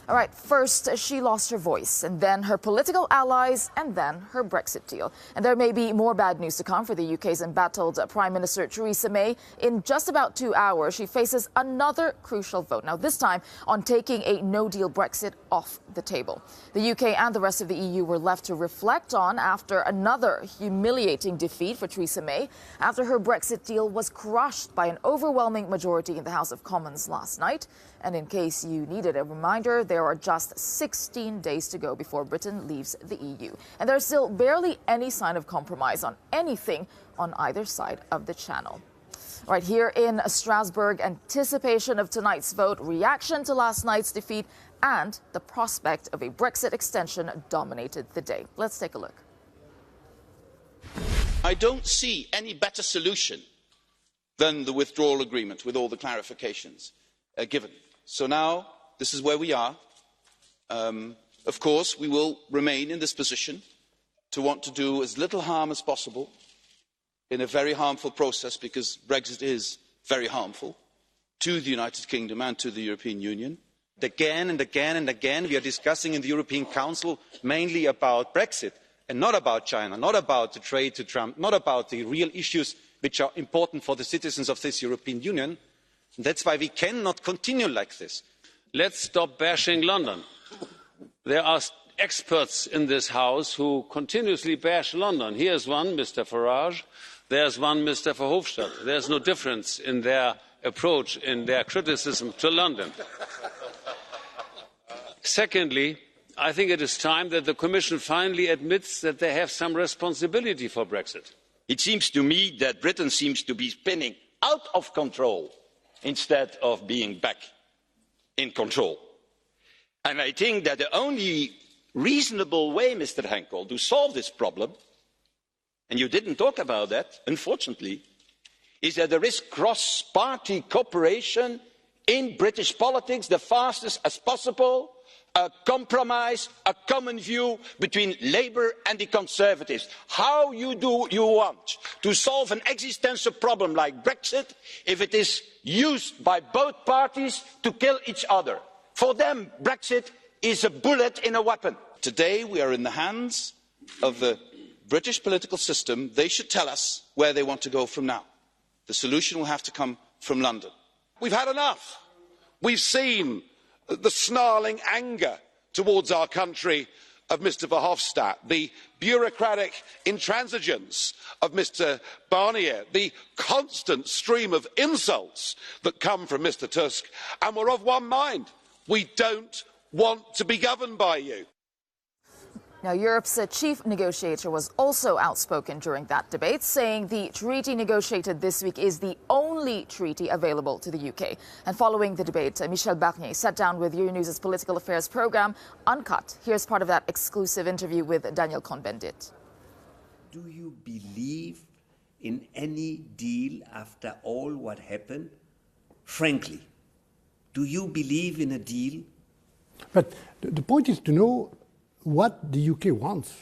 All right, first, she lost her voice, and then her political allies, and then her Brexit deal. And there may be more bad news to come for the UK's embattled Prime Minister Theresa May. In just about 2 hours, she faces another crucial vote, now this time on taking a no-deal Brexit off the table. The UK and the rest of the EU were left to reflect on after another humiliating defeat for Theresa May, after her Brexit deal was crushed by an overwhelming majority in the House of Commons last night. And in case you needed a reminder, there are just 16 days to go before Britain leaves the EU. And there's still barely any sign of compromise on anything on either side of the channel. Right here in Strasbourg, anticipation of tonight's vote, reaction to last night's defeat, and the prospect of a Brexit extension dominated the day. Let's take a look. I don't see any better solution than the withdrawal agreement with all the clarifications given. So now this is where we are. Of course, we will remain in this position to want to do as little harm as possible in a very harmful process, because Brexit is very harmful to the United Kingdom and to the European Union. Again and again and again, we are discussing in the European Council mainly about Brexit and not about China, not about the trade to Trump, not about the real issues which are important for the citizens of this European Union. That's why we cannot continue like this. Let's stop bashing London. There are experts in this House who continuously bash London. Here's one, Mr. Farage. There's one, Mr. Verhofstadt. There's no difference in their approach, in their criticism to London. Secondly, I think it is time that the Commission finally admits that they have some responsibility for Brexit. It seems to me that Britain seems to be spinning out of control instead of being back in control. And I think that the only reasonable way, Mr. Henkel, to solve this problem, and you didn't talk about that, unfortunately, is that there is cross-party cooperation in British politics the fastest as possible, a compromise, a common view between Labour and the Conservatives. How you want to solve an existential problem like Brexit if it is used by both parties to kill each other? For them, Brexit is a bullet in a weapon. Today we are in the hands of the British political system. They should tell us where they want to go from now. The solution will have to come from London. We've had enough. We've seen the snarling anger towards our country of Mr Verhofstadt, the bureaucratic intransigence of Mr Barnier, the constant stream of insults that come from Mr Tusk, and we're of one mind. We don't want to be governed by you. Now, Europe's chief negotiator was also outspoken during that debate, saying the treaty negotiated this week is the only treaty available to the UK. And following the debate, Michel Barnier sat down with Euronews' political affairs program, Uncut. Here's part of that exclusive interview with Daniel Cohn-Bendit. Do you believe in any deal after all what happened? Frankly, do you believe in a deal? But the point is to know what the UK wants.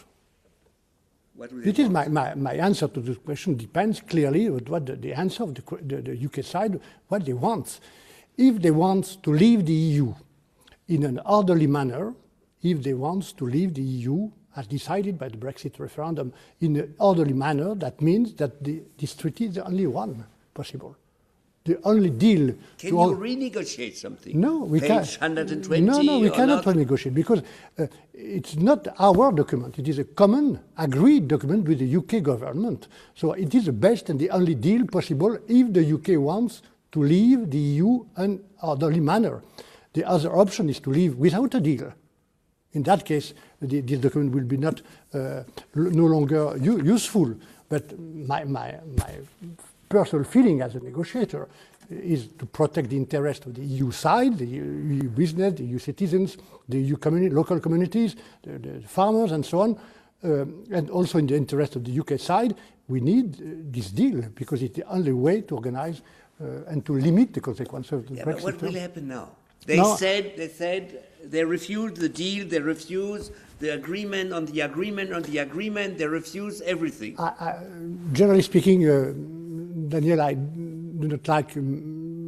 It is my answer to this question depends clearly on what the answer of the UK side, what they want. If they want to leave the EU in an orderly manner, if they want to leave the EU as decided by the Brexit referendum in an orderly manner, that means that this treaty is the only one possible. The only deal. Can you renegotiate something? No, we can't. 120. No, we cannot renegotiate because it's not our document. It is a common, agreed document with the UK government. So it is the best and the only deal possible if the UK wants to leave the EU in an orderly manner. The other option is to leave without a deal. In that case, this document will be no longer useful. But my personal feeling as a negotiator is to protect the interest of the EU side, the EU business, the EU citizens, the EU local communities, the farmers and so on, and also in the interest of the UK side. We need this deal because it's the only way to organize and to limit the consequences of the Brexit. But what will happen now? They said they refused the deal, they refused the agreement on the agreement on the agreement, they refuse everything. Generally speaking, Daniel, I do not like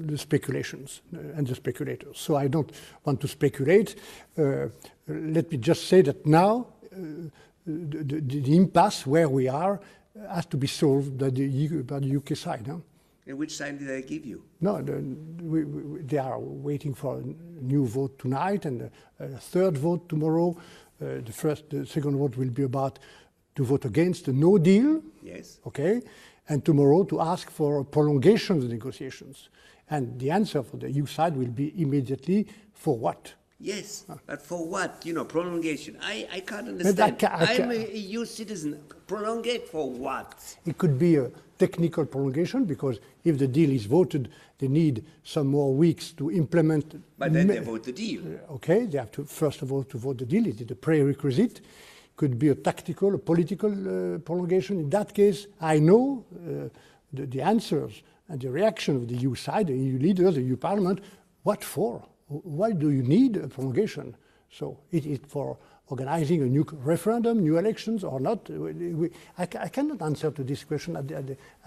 the speculations and the speculators. So I don't want to speculate. Let me just say that now the impasse where we are has to be solved by the UK side. Huh? And which side did I give you? No, they are waiting for a new vote tonight and a third vote tomorrow. The second vote will be about to vote against the no deal. Yes. Okay, and tomorrow to ask for a prolongation of the negotiations. And the answer for the EU side will be immediately for what? Yes, but for what? You know, prolongation. I can't understand. I'm a EU citizen. Prolongate for what? It could be a technical prolongation because if the deal is voted, they need some more weeks to implement. But then they vote the deal. Okay, they have to first of all to vote the deal. It is a prerequisite. Could be a tactical, a political prolongation. In that case, I know the answers and the reaction of the EU side, the EU leaders, the EU Parliament. What for? Why do you need a prolongation? So it is for organizing a new referendum, new elections or not? I cannot answer to this question at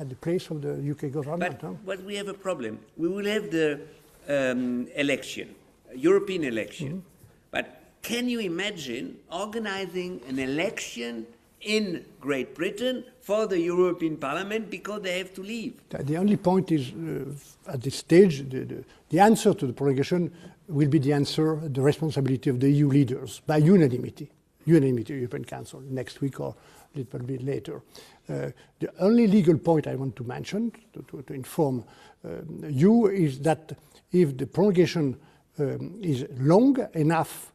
the place of the UK government. But we have a problem. We will have the election, European election. But can you imagine organizing an election in Great Britain for the European Parliament because they have to leave? The only point is, at this stage, the answer to the prolongation will be the responsibility of the EU leaders by unanimity, European Council, next week or a little bit later. The only legal point I want to mention, to inform you, is that if the prolongation is long enough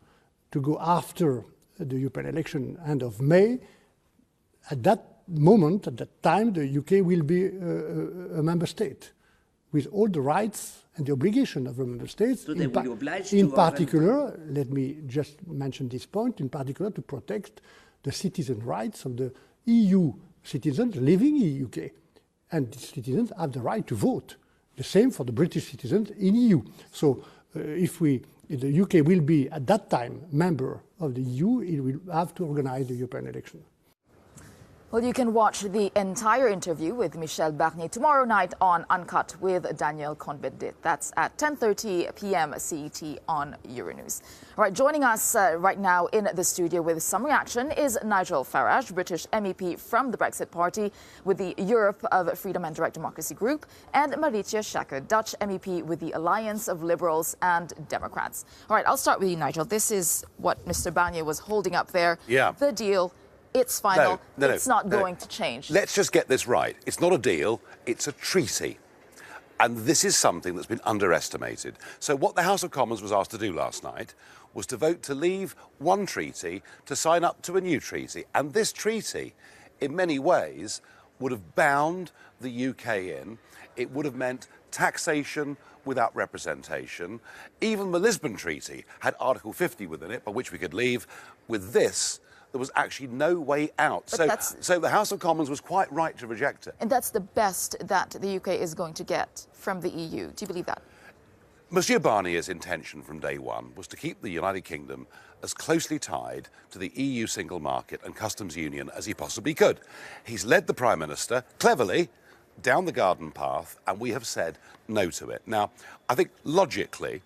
to go after the European election end of May, at that moment, at that time, the UK will be a member state with all the rights and the obligation of a member state. So they will be obliged to. In particular, let me just mention this point, in particular to protect the citizen rights of the EU citizens living in the UK. And these citizens have the right to vote. The same for the British citizens in EU. So if the UK will be at that time member of the EU, it will have to organize the European election. Well, you can watch the entire interview with Michel Barnier tomorrow night on Uncut with Daniel Cohn-Bendit. That's at 10:30 p.m. CET on Euronews. All right, joining us right now in the studio with some reaction is Nigel Farage, British MEP from the Brexit Party with the Europe of Freedom and Direct Democracy Group, and Marietje Schaake, Dutch MEP with the Alliance of Liberals and Democrats. All right, I'll start with you, Nigel. This is what Mr. Barnier was holding up there. Yeah. The deal. It's final. No, it's not going to change. Let's just get this right. It's not a deal, it's a treaty. And this is something that's been underestimated. So what the House of Commons was asked to do last night was to vote to leave one treaty to sign up to a new treaty. And this treaty, in many ways, would have bound the UK in. It would have meant taxation without representation. Even the Lisbon Treaty had Article 50 within it, by which we could leave. With this, there was actually no way out. So the House of Commons was quite right to reject it. And that's the best that the UK is going to get from the EU. Do you believe that? Monsieur Barnier's intention from day one was to keep the United Kingdom as closely tied to the EU single market and customs union as he possibly could. He's led the Prime Minister, cleverly, down the garden path, and we have said no to it. Now, I think logically,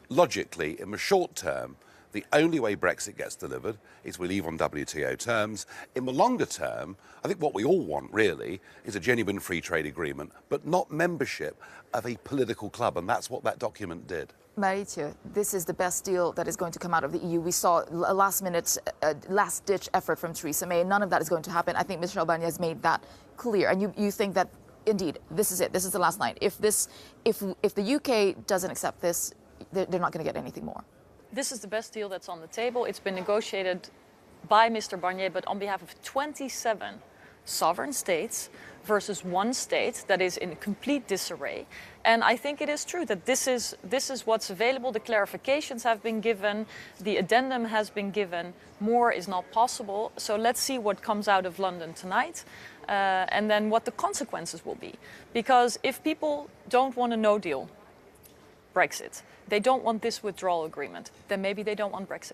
in the short term, the only way Brexit gets delivered is we leave on WTO terms. In the longer term, I think what we all want, really, is a genuine free trade agreement, but not membership of a political club, and that's what that document did. Marietje, this is the best deal that is going to come out of the EU. We saw a last-minute, last-ditch effort from Theresa May. None of that is going to happen. I think Michel Barnier has made that clear. And you think that, indeed, this is it. This is the last night. If the UK doesn't accept this, they're not going to get anything more. This is the best deal that's on the table. It's been negotiated by Mr. Barnier, but on behalf of 27 sovereign states versus one state that is in complete disarray. And I think it is true that this is what's available. The clarifications have been given. The addendum has been given. More is not possible. So let's see what comes out of London tonight. And then what the consequences will be. Because if people don't want a no-deal Brexit, they don't want this withdrawal agreement, then maybe they don't want Brexit.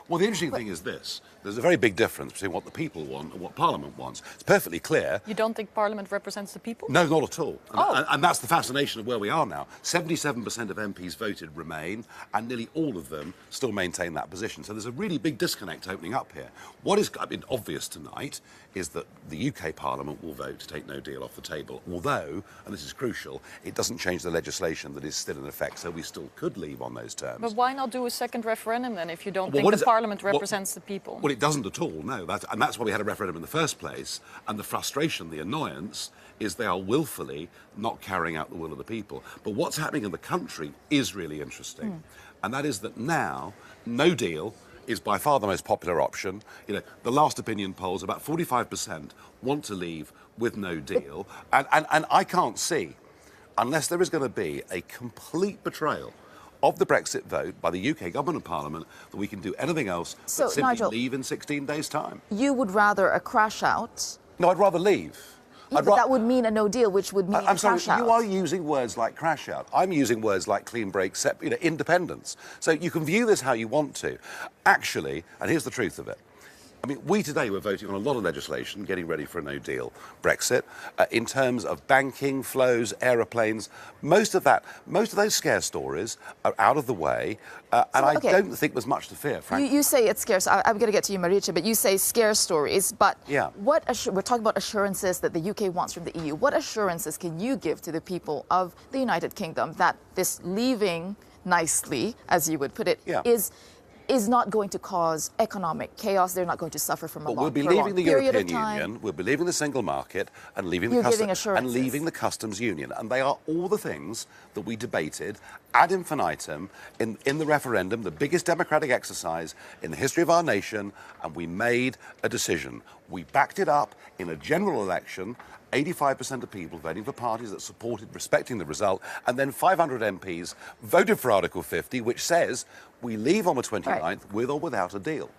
Well, the interesting thing is this. There's a very big difference between what the people want and what Parliament wants. It's perfectly clear. You don't think Parliament represents the people? No, not at all. And Oh. that's the fascination of where we are now. 77% of MPs voted Remain, and nearly all of them still maintain that position. So there's a really big disconnect opening up here. What is obvious tonight is that the UK Parliament will vote to take no deal off the table, although, and this is crucial, it doesn't change the legislation that is still in effect, so we still could leave on those terms. But why not do a second referendum then if you don't think what the is it- Parliament what- represents the people? Well, it doesn't at all, no. And that's why we had a referendum in the first place. And the frustration, the annoyance, is they are willfully not carrying out the will of the people. But what's happening in the country is really interesting. And that is that now, no deal is by far the most popular option. You know, the last opinion polls, about 45% want to leave with no deal. And I can't see, unless there is going to be a complete betrayal of the Brexit vote by the UK government and Parliament, that we can do anything else So, but simply Nigel, leave in 16 days' time. You would rather a crash out? No, I'd rather leave. Yeah, but that would mean a no deal, which would mean I'm a sorry, crash out. you are using words like crash out. I'm using words like clean break, independence. So you can view this how you want to. Actually, and here's the truth of it, I mean, we today were voting on a lot of legislation, getting ready for a no-deal Brexit, in terms of banking, flows, aeroplanes. Most of those scare stories are out of the way, and I don't think there's much to fear, frankly. You say it's scarce. I'm going to get to you, Marietje, but you say scare stories. But yeah. we're talking about assurances that the UK wants from the EU. What assurances can you give to the people of the United Kingdom that this leaving nicely, as you would put it, is not going to cause economic chaos? They're not going to suffer from a long period of time. We'll be leaving the European Union, we'll be leaving the single market and leaving the customs union. And they are all the things that we debated ad infinitum in the referendum, the biggest democratic exercise in the history of our nation, and we made a decision. We backed it up in a general election, 85% of people voting for parties that supported respecting the result, and then 500 MPs voted for Article 50, which says we leave on the 29th with or without a deal.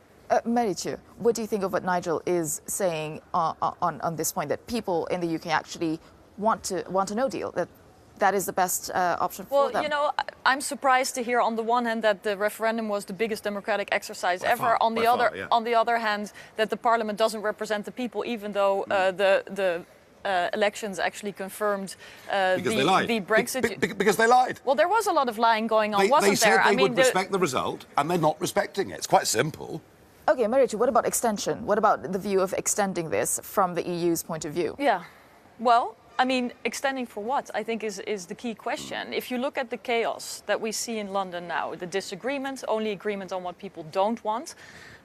Marietje, what do you think of what Nigel is saying on this point, that people in the UK actually want a no deal, that is the best option for them? Well, you know, I'm surprised to hear on the one hand that the referendum was the biggest democratic exercise ever. On the other hand, that the Parliament doesn't represent the people, even though the elections actually confirmed the Brexit. Because they lied. Well, there was a lot of lying going on, wasn't there? They said they would respect the result, and they're not respecting it. It's quite simple. Okay, Marietje, what about extension? What about the view of extending this from the EU's point of view? Yeah, well, I mean, extending for what, I think is the key question. If you look at the chaos that we see in London now, the disagreement, only agreement on what people don't want,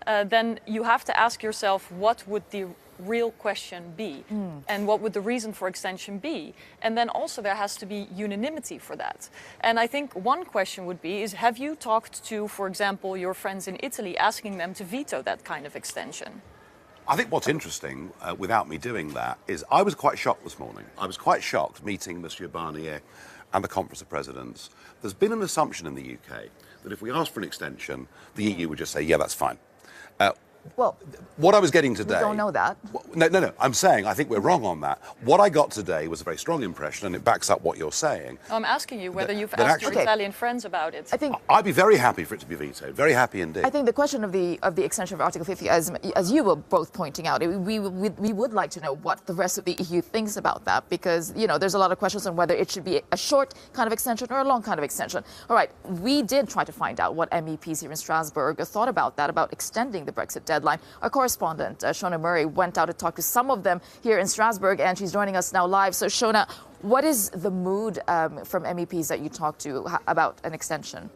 then you have to ask yourself, what would the real question be? And what would the reason for extension be? And then also there has to be unanimity for that. And I think one question would be, have you talked to, for example, your friends in Italy, asking them to veto that kind of extension? I think what's interesting, without me doing that, is I was quite shocked this morning. I was quite shocked meeting Monsieur Barnier and the Conference of Presidents. There's been an assumption in the UK that if we ask for an extension, the EU would just say, yeah, that's fine. Well, what I was getting today... We don't know that. No. I'm saying I think we're wrong on that. What I got today was a very strong impression, and it backs up what you're saying. I'm asking you whether you've asked your Italian friends about it. I think I'd be very happy for it to be vetoed. Very happy indeed. I think the question of the extension of Article 50, as you were both pointing out, we would like to know what the rest of the EU thinks about that, because there's a lot of questions on whether it should be a short kind of extension or a long kind of extension. All right, we did try to find out what MEPs here in Strasbourg thought about that, about extending the Brexit deadline. Our correspondent, Shona Murray, went out to talk to some of them here in Strasbourg, and she's joining us now live. So, Shona, what is the mood from MEPs that you talked to about an extension?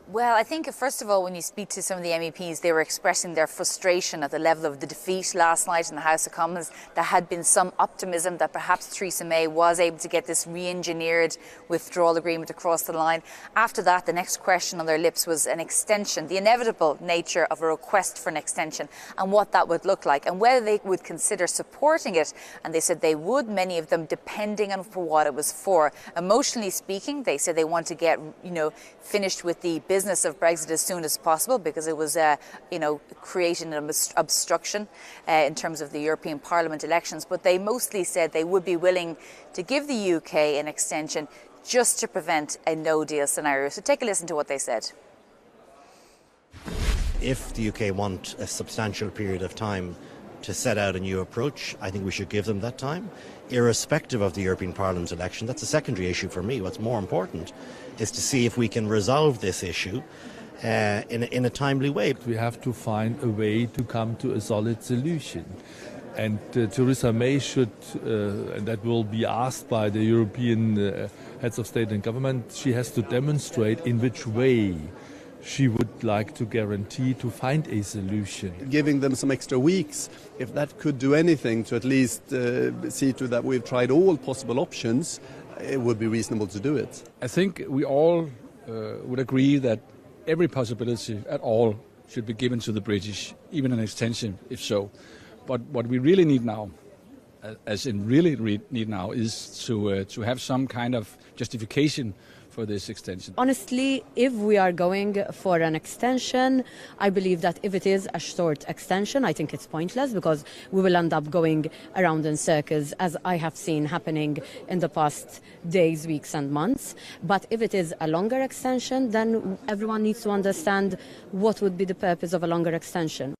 Well, I think, first of all, when you speak to some of the MEPs, they were expressing their frustration at the level of the defeat last night in the House of Commons. There had been some optimism that perhaps Theresa May was able to get this re-engineered withdrawal agreement across the line. After that, the next question on their lips was an extension, the inevitable nature of a request for an extension and what that would look like and whether they would consider supporting it. And they said they would, many of them, depending on for what it was for. Emotionally speaking, they said they want to get, finished with the business of Brexit as soon as possible because it was, creating an obstruction in terms of the European Parliament elections. But they mostly said they would be willing to give the UK an extension just to prevent a no-deal scenario. So take a listen to what they said. If the UK want a substantial period of time to set out a new approach, I think we should give them that time. Irrespective of the European Parliament election, that's a secondary issue for me. What's more important is to see if we can resolve this issue in a timely way. We have to find a way to come to a solid solution. And Theresa May should, and that will be asked by the European heads of state and government, she has to demonstrate in which way she would like to guarantee to find a solution. Giving them some extra weeks, if that could do anything to at least see to that we've tried all possible options, it would be reasonable to do it. I think we all would agree that every possibility at all should be given to the British, even an extension, if so. But what we really need now, as in really need now, is to have some kind of justification for this extension. Honestly, if we are going for an extension, I believe that if it is a short extension, I think it's pointless because we will end up going around in circles, as I have seen happening in the past days, weeks and months. But if it is a longer extension, then everyone needs to understand what would be the purpose of a longer extension.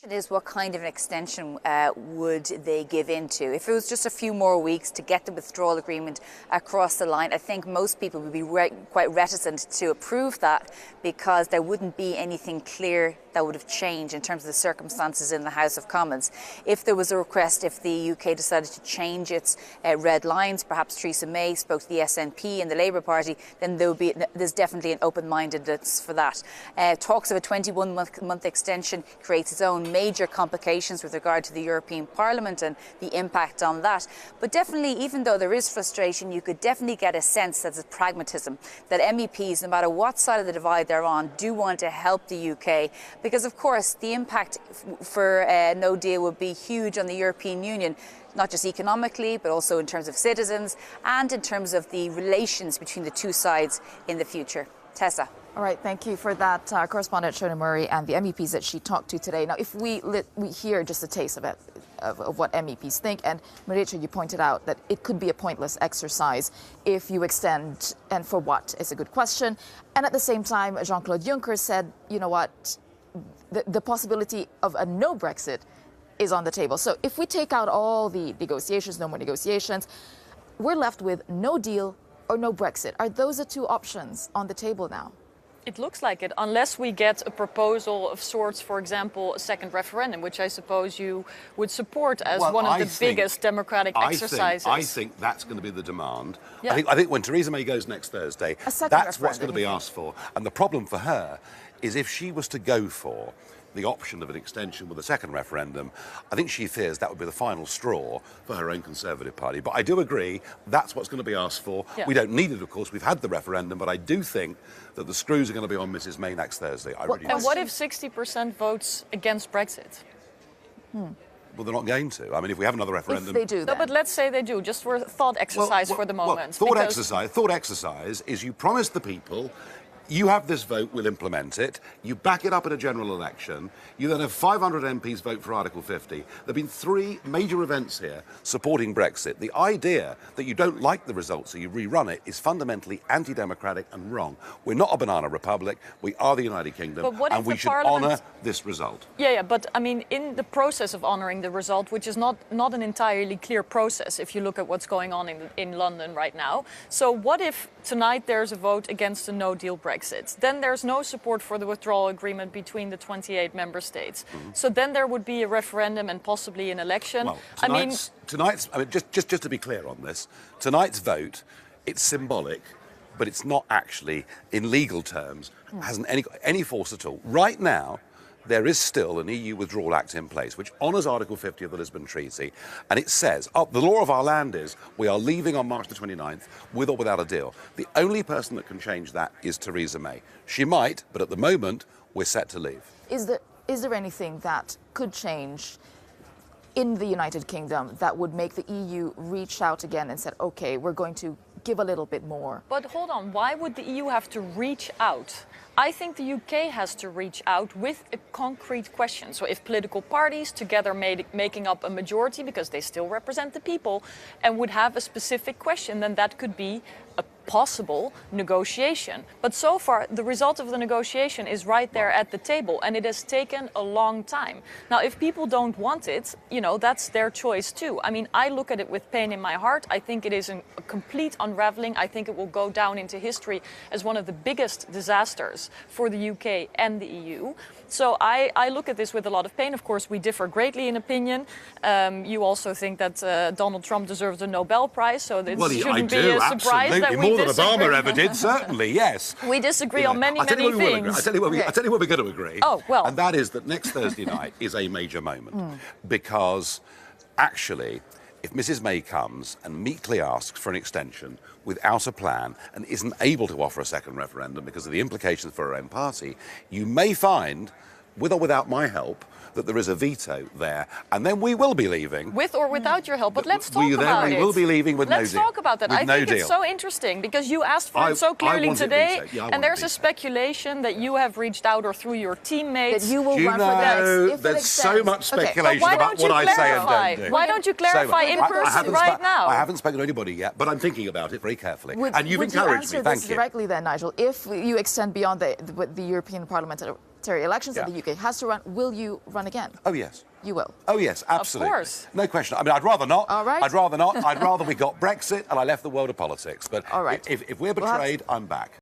Is what kind of an extension would they give into? If it was just a few more weeks to get the withdrawal agreement across the line, I think most people would be quite reticent to approve that because there wouldn't be anything clear that would have changed in terms of the circumstances in the House of Commons. If there was a request, if the UK decided to change its red lines, perhaps Theresa May spoke to the SNP and the Labour Party, then there's definitely an open-mindedness for that. Talks of a 21-month extension creates its own major complications with regard to the European Parliament and the impact on that. But definitely, even though there is frustration, you could definitely get a sense that there's pragmatism, that MEPs, no matter what side of the divide they're on, do want to help the UK. Because, of course, the impact for no deal would be huge on the European Union, not just economically, but also in terms of citizens and in terms of the relations between the two sides in the future. Tessa. All right, thank you for that, correspondent Shona Murray and the MEPs that she talked to today. Now, if we hear just a taste of it, of what MEPs think, and Marietje, you pointed out that it could be a pointless exercise if you extend, and for what is a good question. And at the same time, Jean-Claude Juncker said, you know what, the possibility of a no Brexit is on the table. So if we take out all the negotiations, no more negotiations, we're left with no deal or no Brexit. Are those the two options on the table now? It looks like it, unless we get a proposal of sorts, for example, a second referendum, which I suppose you would support as one of the biggest democratic exercises. I think that's going to be the demand. Yeah. I think when Theresa May goes next Thursday, that's what's going to be asked for. And the problem for her is if she was to go for the option of an extension with a second referendum, I think she fears that would be the final straw for her own Conservative Party. But I do agree that's what's going to be asked for. Yeah. We don't need it, of course. We've had the referendum, but I do think that the screws are going to be on Mrs May next Thursday. And what if 60% votes against Brexit? Well, they're not going to. I mean, if we have another referendum... If they do, no, but let's say they do, just for a thought exercise for the moment. Thought exercise is you promise the people... You have this vote, we'll implement it. You back it up in a general election. You then have 500 MPs vote for Article 50. There have been 3 major events here supporting Brexit. The idea that you don't like the result, so you rerun it, is fundamentally anti-democratic and wrong. We're not a banana republic. We are the United Kingdom, and we should honour this result. Yeah, but I mean, in the process of honouring the result, which is not an entirely clear process, if you look at what's going on in London right now. So what if tonight there's a vote against a no-deal Brexit? Then there's no support for the withdrawal agreement between the 28 member states. Mm-hmm. So then there would be a referendum and possibly an election. Well, tonight's just to be clear on this, tonight's vote, it's symbolic, but it's not actually, in legal terms, hasn't any force at all. Right now, there is still an EU Withdrawal Act in place which honours Article 50 of the Lisbon Treaty, and it says, the law of our land is we are leaving on March the 29th with or without a deal. The only person that can change that is Theresa May. She might, but at the moment, we're set to leave. Is there anything that could change in the United Kingdom that would make the EU reach out again and say, OK, we're going to give a little bit more? But hold on, why would the EU have to reach out? I think the UK has to reach out with a concrete question. So if political parties together making up a majority, because they still represent the people, and would have a specific question, then that could be possible negotiation. But so far, the result of the negotiation is right there at the table, and it has taken a long time. Now, if people don't want it, that's their choice too. I mean, I look at it with pain in my heart. I think it is a complete unraveling. I think it will go down into history as one of the biggest disasters for the UK and the EU. So I look at this with a lot of pain. Of course, we differ greatly in opinion. You also think that Donald Trump deserves a Nobel Prize, so it shouldn't be a surprise that we more than disagree. Obama ever did, certainly, yes. We disagree on many things. I tell you what we're going to agree. Oh, well. And that is that next Thursday night is a major moment because actually, if Mrs May comes and meekly asks for an extension without a plan and isn't able to offer a second referendum because of the implications for her own party, you may find, with or without my help, that there is a veto there, and then we will be leaving. With or without your help, but let's talk about it. We will be leaving with no deal. Let's talk about that. I think it's so interesting because you asked for it so clearly today, and there's a speculation that you have reached out or through your teammates. That you will run for that. There's so much speculation about what I say and don't do. Why don't you clarify in person right now? I haven't spoken to anybody yet, but I'm thinking about it very carefully. And you've encouraged me. Thank you. Would you answer this directly then, Nigel? If you extend beyond the European Parliamentary elections that the UK has to run, will you run again? Oh, yes. You will? Oh, yes, absolutely. Of course. No question. I mean, I'd rather not. All right. I'd rather not. I'd rather we got Brexit and I left the world of politics. But all right. if we're betrayed, I'm back.